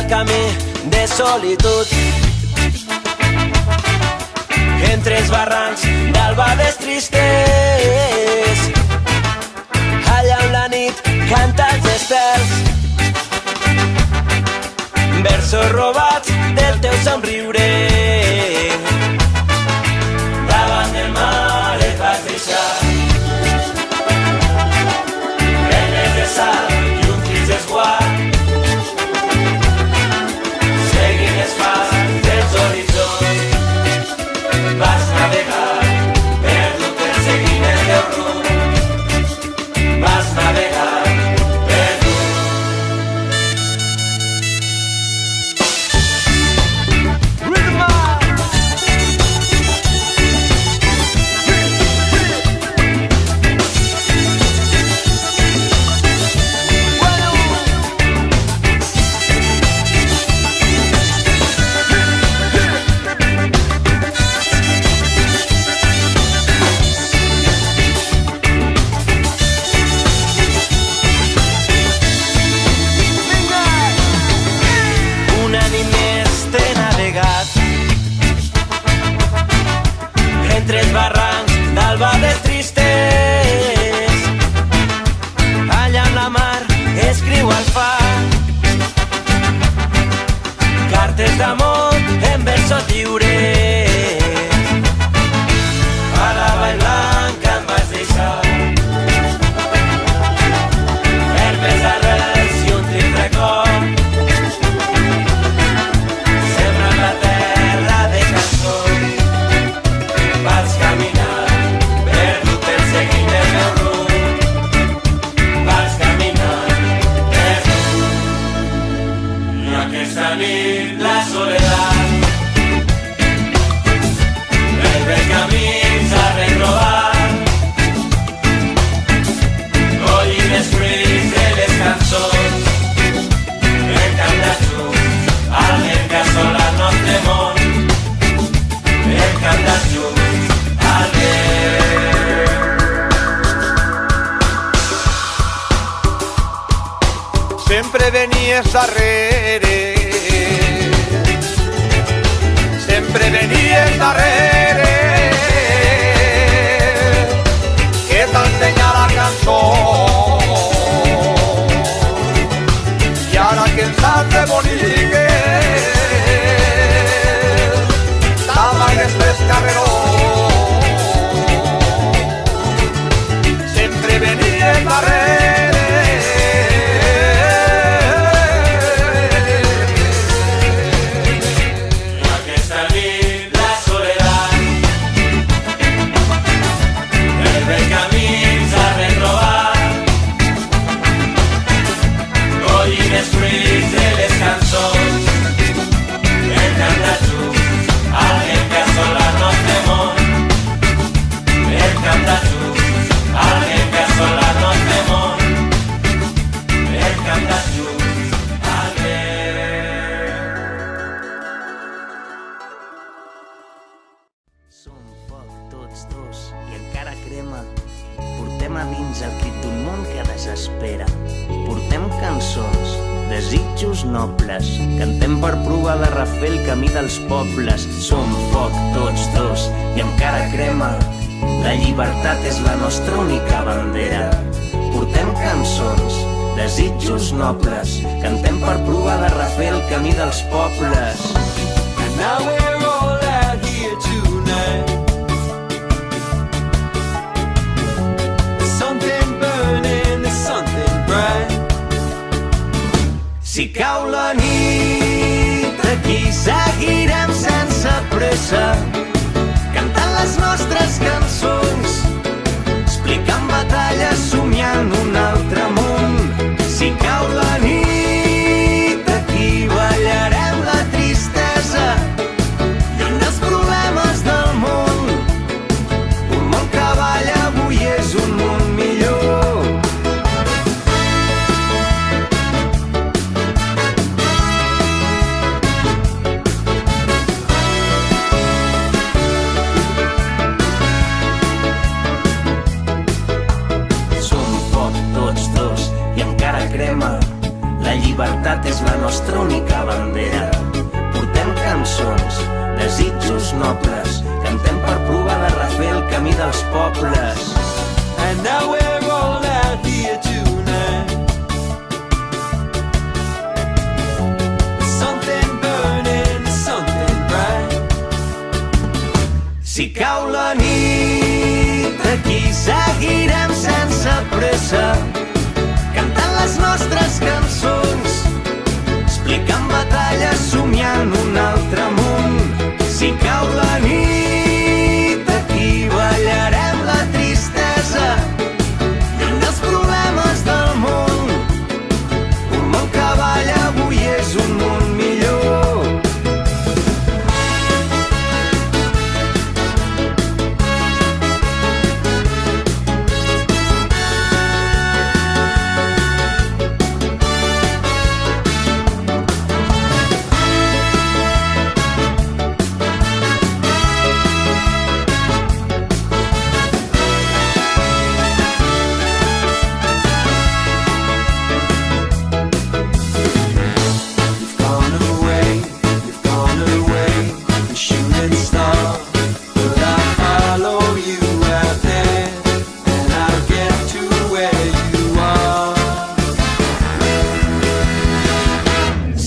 camí de solitud entre els barrancs d'albades tristes, allà on la nit canta els estels, versos robats del teu somriure. Davant del mar et vas deixar penes de sal i un trist esguard, seguint els fars dels horitzons. Vas navegar, perdut perseguint el teu rumb. Vas navegar, entre els barrancs d'albades tristes, allà on la mar escriu al far cartes d'amor en versos lliures. A la vall blanca em vas deixar herbes arrels i un trist record, sembrant la terra de cançons. Vas caminar, perdut perseguint el meu rumb. Vas caminar, perdut. I aquesta nit la soledat, el vell camí ens ha retrobat, collint els fruits de les cançons, hem cantat junts al vent que assola el nostre món, hem cantat junts. Sempre venies darrere, sempre venies darrere, que t'ensenya la cançó. I ara que ens has de boniques, t'amagues les carrerons. Sempre venies darrere, nobles, cantem per provar de refer el camí dels pobles. Som foc tots dos i encara crema, la llibertat és la nostra única bandera. Portem cançons, desitjos nobles, cantem per provar de refer el camí dels pobles. And now we're all out here tonight, something burning, there's something bright. Si cau la nit, aquí seguirem sense pressa, cantant les nostres cançons, explicant batalles, somiant un altre món. Si cau la nit, aquí ballarem la tristesa, lluny dels problemes del món. Un món que balla avui és un món millor. llibertat és la nostra única bandera. Portem cançons, desitjos nobles, cantem per provar de refer el camí dels pobles. And now we're all out here tonight. Something burning, something bright. Si cau la nit, aquí seguirem sense pressa, cantant les nostres cançons, explicant batalles, somiant un altre món. Si cau la nit, aquí ballarem la tristesa, lluny dels problemes del món. Un món que balla avui és un món millor.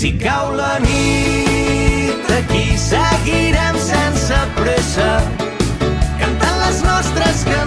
Si cau la nit, aquí seguirem sense pressa, cantant les nostres cançons.